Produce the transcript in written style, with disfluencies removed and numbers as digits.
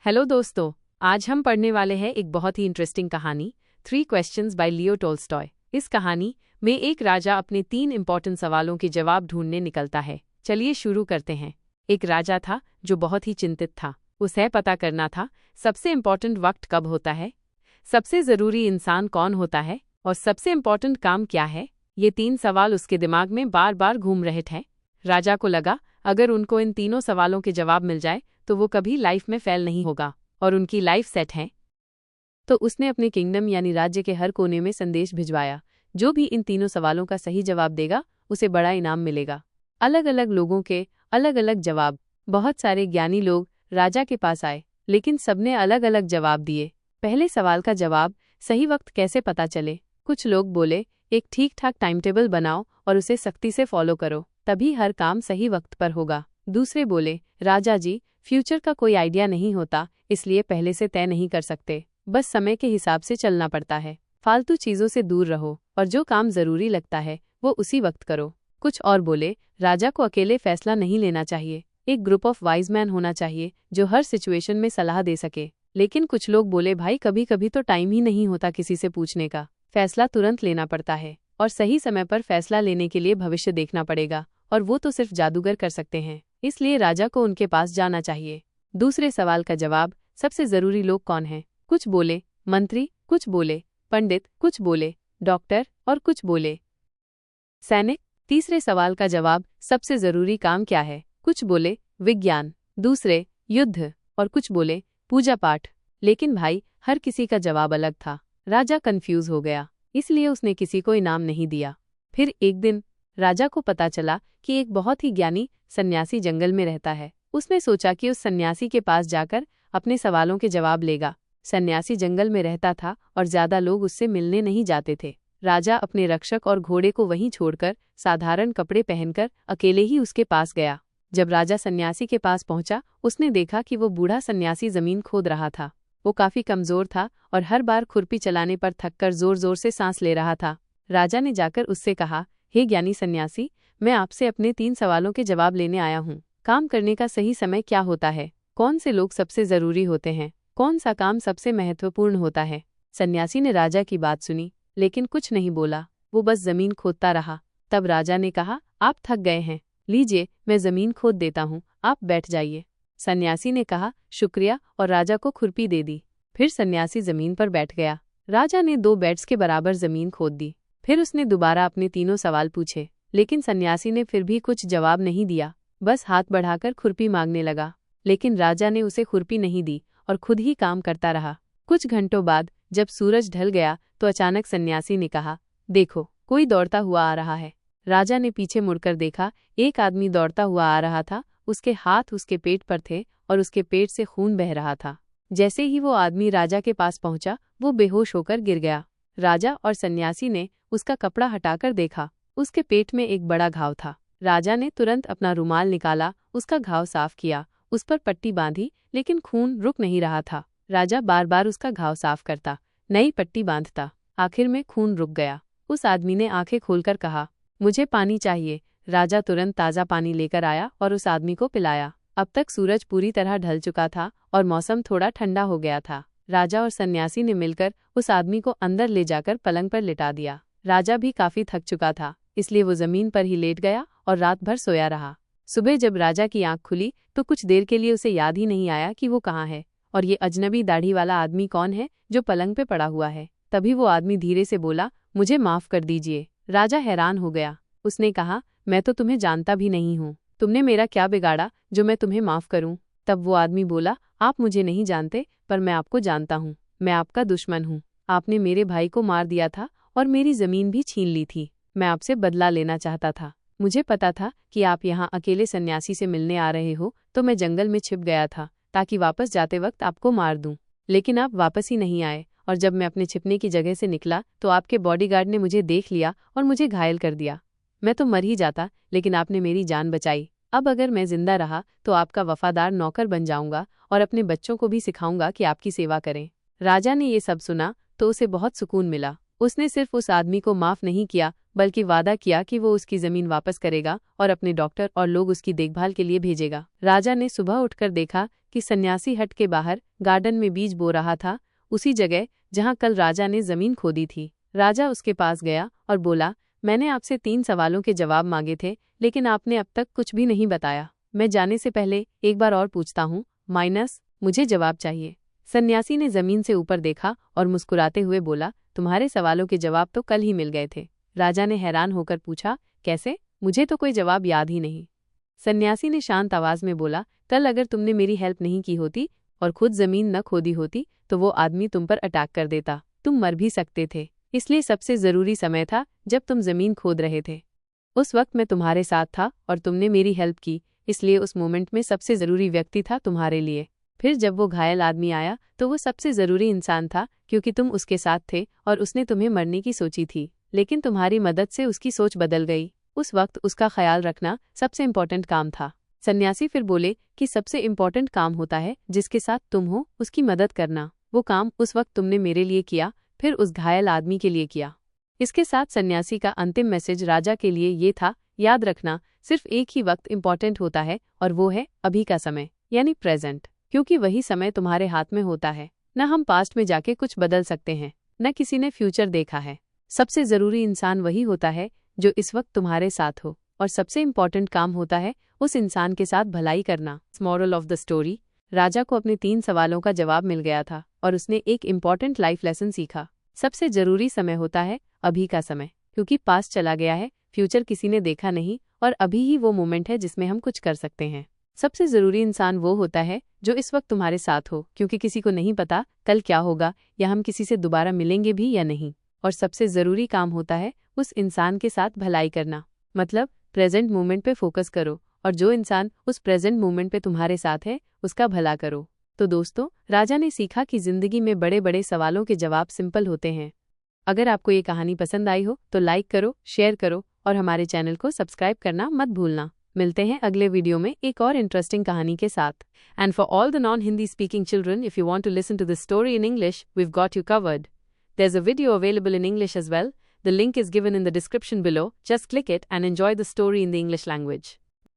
Hello दोस्तों, आज हम पढ़ने वाले हैं एक बहुत ही इंटरेस्टिंग कहानी 3 क्वेश्चंस बाय लियो टोल्स्टॉय। इस कहानी में एक राजा अपने 3 इंपॉर्टेंट सवालों के जवाब ढूंढने निकलता है। चलिए शुरू करते हैं। एक राजा था जो बहुत ही चिंतित था। उसे पता करना था सबसे इंपॉर्टेंट वक्त कब होता है, सबसे ज़रूरी इंसान कौन होता है और सबसे इंपॉर्टेंट काम क्या है। ये 3 सवाल उसके दिमाग में बार बार घूम रहे थे। राजा को लगा अगर उनको इन तीनों सवालों के जवाब मिल जाए तो वो कभी लाइफ में फेल नहीं होगा और उनकी लाइफ सेट है। तो उसने अपने किंगडम यानी राज्य के हर कोने में संदेश भिजवाया, जो भी इन तीनों सवालों का सही जवाब देगा उसे बड़ा इनाम मिलेगा। अलग अलग लोगों के अलग अलग जवाब। बहुत सारे ज्ञानी लोग राजा के पास आए, लेकिन सबने अलग अलग जवाब दिए। पहले सवाल का जवाब, सही वक्त कैसे पता चले। कुछ लोग बोले, एक ठीक ठाक टाइम टेबल बनाओ और उसे सख्ती से फॉलो करो, तभी हर काम सही वक्त पर होगा। दूसरे बोले, राजा जी, फ्यूचर का कोई आइडिया नहीं होता, इसलिए पहले से तय नहीं कर सकते, बस समय के हिसाब से चलना पड़ता है। फालतू चीज़ों से दूर रहो और जो काम ज़रूरी लगता है वो उसी वक्त करो। कुछ और बोले, राजा को अकेले फैसला नहीं लेना चाहिए, एक ग्रुप ऑफ वाइज मैन होना चाहिए जो हर सिचुएशन में सलाह दे सके। लेकिन कुछ लोग बोले, भाई कभी कभी तो टाइम ही नहीं होता किसी से पूछने का, फैसला तुरंत लेना पड़ता है और सही समय पर फैसला लेने के लिए भविष्य देखना पड़ेगा, और वो तो सिर्फ जादूगर कर सकते हैं, इसलिए राजा को उनके पास जाना चाहिए। दूसरे सवाल का जवाब, सबसे जरूरी लोग कौन हैं। कुछ बोले मंत्री, कुछ बोले पंडित, कुछ बोले डॉक्टर और कुछ बोले सैनिक। तीसरे सवाल का जवाब, सबसे जरूरी काम क्या है। कुछ बोले विज्ञान, दूसरे युद्ध और कुछ बोले पूजा पाठ। लेकिन भाई हर किसी का जवाब अलग था। राजा कंफ्यूज हो गया, इसलिए उसने किसी को इनाम नहीं दिया। फिर एक दिन राजा को पता चला कि एक बहुत ही ज्ञानी सन्यासी जंगल में रहता है। उसने सोचा कि उस सन्यासी के पास जाकर अपने सवालों के जवाब लेगा। सन्यासी जंगल में रहता था और ज्यादा लोग उससे मिलने नहीं जाते थे। राजा अपने रक्षक और घोड़े को वहीं छोड़कर साधारण कपड़े पहनकर अकेले ही उसके पास गया। जब राजा सन्यासी के पास पहुंचा, उसने देखा कि वो बूढ़ा सन्यासी जमीन खोद रहा था। वो काफी कमजोर था और हर बार खुरपी चलाने पर थककर जोर जोर से सांस ले रहा था। राजा ने जाकर उससे कहा, हे ज्ञानी सन्यासी, मैं आपसे अपने 3 सवालों के जवाब लेने आया हूँ। काम करने का सही समय क्या होता है, कौन से लोग सबसे जरूरी होते हैं, कौन सा काम सबसे महत्वपूर्ण होता है। सन्यासी ने राजा की बात सुनी, लेकिन कुछ नहीं बोला, वो बस जमीन खोदता रहा। तब राजा ने कहा, आप थक गए हैं, लीजिए मैं जमीन खोद देता हूँ, आप बैठ जाइए। सन्यासी ने कहा, शुक्रिया, और राजा को खुरपी दे दी। फिर सन्यासी जमीन पर बैठ गया। राजा ने 2 बेड्स के बराबर जमीन खोद दी। फिर उसने दोबारा अपने 3 सवाल पूछे, लेकिन सन्यासी ने फिर भी कुछ जवाब नहीं दिया, बस हाथ बढ़ाकर खुरपी मांगने लगा। लेकिन राजा ने उसे खुरपी नहीं दी और खुद ही काम करता रहा। कुछ घंटों बाद जब सूरज ढल गया तो अचानक सन्यासी ने कहा, देखो कोई दौड़ता हुआ आ रहा है। राजा ने पीछे मुड़कर देखा, एक आदमी दौड़ता हुआ आ रहा था। उसके हाथ उसके पेट पर थे और उसके पेट से खून बह रहा था। जैसे ही वो आदमी राजा के पास पहुंचा, वो बेहोश होकर गिर गया। राजा और सन्यासी ने उसका कपड़ा हटाकर देखा, उसके पेट में एक बड़ा घाव था। राजा ने तुरंत अपना रुमाल निकाला, उसका घाव साफ किया, उस पर पट्टी बांधी, लेकिन खून रुक नहीं रहा था। राजा बार बार उसका घाव साफ करता, नई पट्टी बांधता, आखिर में खून रुक गया। उस आदमी ने आंखें खोलकर कहा, मुझे पानी चाहिए। राजा तुरंत ताज़ा पानी लेकर आया और उस आदमी को पिलाया। अब तक सूरज पूरी तरह ढल चुका था और मौसम थोड़ा ठंडा हो गया था। राजा और सन्यासी ने मिलकर उस आदमी को अंदर ले जाकर पलंग पर लिटा दिया। राजा भी काफी थक चुका था, इसलिए वो जमीन पर ही लेट गया और रात भर सोया रहा। सुबह जब राजा की आंख खुली तो कुछ देर के लिए उसे याद ही नहीं आया कि वो कहाँ है और ये अजनबी दाढ़ी वाला आदमी कौन है जो पलंग पे पड़ा हुआ है। तभी वो आदमी धीरे से बोला, मुझे माफ कर दीजिए। राजा हैरान हो गया। उसने कहा, मैं तो तुम्हें जानता भी नहीं हूँ, तुमने मेरा क्या बिगाड़ा जो मैं तुम्हें माफ करूँ। तब वो आदमी बोला, आप मुझे नहीं जानते, पर मैं आपको जानता हूँ। मैं आपका दुश्मन हूँ। आपने मेरे भाई को मार दिया था और मेरी जमीन भी छीन ली थी। मैं आपसे बदला लेना चाहता था। मुझे पता था कि आप यहाँ अकेले सन्यासी से मिलने आ रहे हो, तो मैं जंगल में छिप गया था ताकि वापस जाते वक्त आपको मार दूं। लेकिन आप वापस ही नहीं आए और जब मैं अपने छिपने की जगह से निकला तो आपके बॉडीगार्ड ने मुझे देख लिया और मुझे घायल कर दिया। मैं तो मर ही जाता, लेकिन आपने मेरी जान बचाई। अब अगर मैं जिंदा रहा तो आपका वफादार नौकर बन जाऊंगा और अपने बच्चों को भी सिखाऊंगा कि आपकी सेवा करें। राजा ने ये सब सुना तो उसे बहुत सुकून मिला। उसने सिर्फ उस आदमी को माफ नहीं किया बल्कि वादा किया कि वो उसकी जमीन वापस करेगा और अपने डॉक्टर और लोग उसकी देखभाल के लिए भेजेगा। राजा ने सुबह उठकर देखा कि सन्यासी हट के बाहर गार्डन में बीज बो रहा था, उसी जगह जहां कल राजा ने जमीन खोदी थी। राजा उसके पास गया और बोला, मैंने आपसे 3 सवालों के जवाब मांगे थे, लेकिन आपने अब तक कुछ भी नहीं बताया। मैं जाने से पहले एक बार और पूछता हूँ, मुझे जवाब चाहिए। सन्यासी ने जमीन से ऊपर देखा और मुस्कुराते हुए बोला, तुम्हारे सवालों के जवाब तो कल ही मिल गए थे। राजा ने हैरान होकर पूछा, कैसे? मुझे तो कोई जवाब याद ही नहीं। सन्यासी ने शांत आवाज में बोला, कल अगर तुमने मेरी हेल्प नहीं की होती और खुद जमीन न खोदी होती तो वो आदमी तुम पर अटैक कर देता, तुम मर भी सकते थे। इसलिए सबसे जरूरी समय था जब तुम जमीन खोद रहे थे। उस वक्त मैं तुम्हारे साथ था और तुमने मेरी हेल्प की, इसलिए उस मोमेंट में सबसे जरूरी व्यक्ति था तुम्हारे लिए। फिर जब वो घायल आदमी आया तो वो सबसे जरूरी इंसान था क्योंकि तुम उसके साथ थे और उसने तुम्हें मरने की सोची थी, लेकिन तुम्हारी मदद से उसकी सोच बदल गई। उस वक्त उसका ख्याल रखना सबसे इम्पोर्टेंट काम था। सन्यासी फिर बोले कि सबसे इम्पोर्टेंट काम होता है जिसके साथ तुम हो उसकी मदद करना। वो काम उस वक्त तुमने मेरे लिए किया, फिर उस घायल आदमी के लिए किया। इसके साथ सन्यासी का अंतिम मैसेज राजा के लिए ये था, याद रखना सिर्फ एक ही वक्त इम्पोर्टेंट होता है और वो है अभी का समय, यानी प्रेजेंट, क्योंकि वही समय तुम्हारे हाथ में होता है। न हम पास्ट में जाके कुछ बदल सकते हैं, न किसी ने फ्यूचर देखा है। सबसे जरूरी इंसान वही होता है जो इस वक्त तुम्हारे साथ हो, और सबसे इम्पोर्टेंट काम होता है उस इंसान के साथ भलाई करना। मॉरल ऑफ द स्टोरी, राजा को अपने 3 सवालों का जवाब मिल गया था और उसने एक इम्पॉर्टेंट लाइफ लेसन सीखा। सबसे जरूरी समय होता है अभी का समय, क्योंकि पास्ट चला गया है, फ्यूचर किसी ने देखा नहीं और अभी ही वो मोमेंट है जिसमें हम कुछ कर सकते हैं। सबसे जरूरी इंसान वो होता है जो इस वक्त तुम्हारे साथ हो, क्योंकि किसी को नहीं पता कल क्या होगा या हम किसी से दोबारा मिलेंगे भी या नहीं। और सबसे जरूरी काम होता है उस इंसान के साथ भलाई करना, मतलब प्रेजेंट मोमेंट पे फोकस करो और जो इंसान उस प्रेजेंट मोमेंट पे तुम्हारे साथ है उसका भला करो। तो दोस्तों, राजा ने सीखा कि जिंदगी में बड़े बड़े सवालों के जवाब सिंपल होते हैं। अगर आपको ये कहानी पसंद आई हो तो लाइक करो, शेयर करो और हमारे चैनल को सब्सक्राइब करना मत भूलना। मिलते हैं अगले वीडियो में एक और इंटरेस्टिंग कहानी के साथ। And for all the non Hindi speaking children, if you want to listen to the story in English, we've got you covered. There's a video available in English as well. The link is given in the description below. Just click it and enjoy the story in the English language.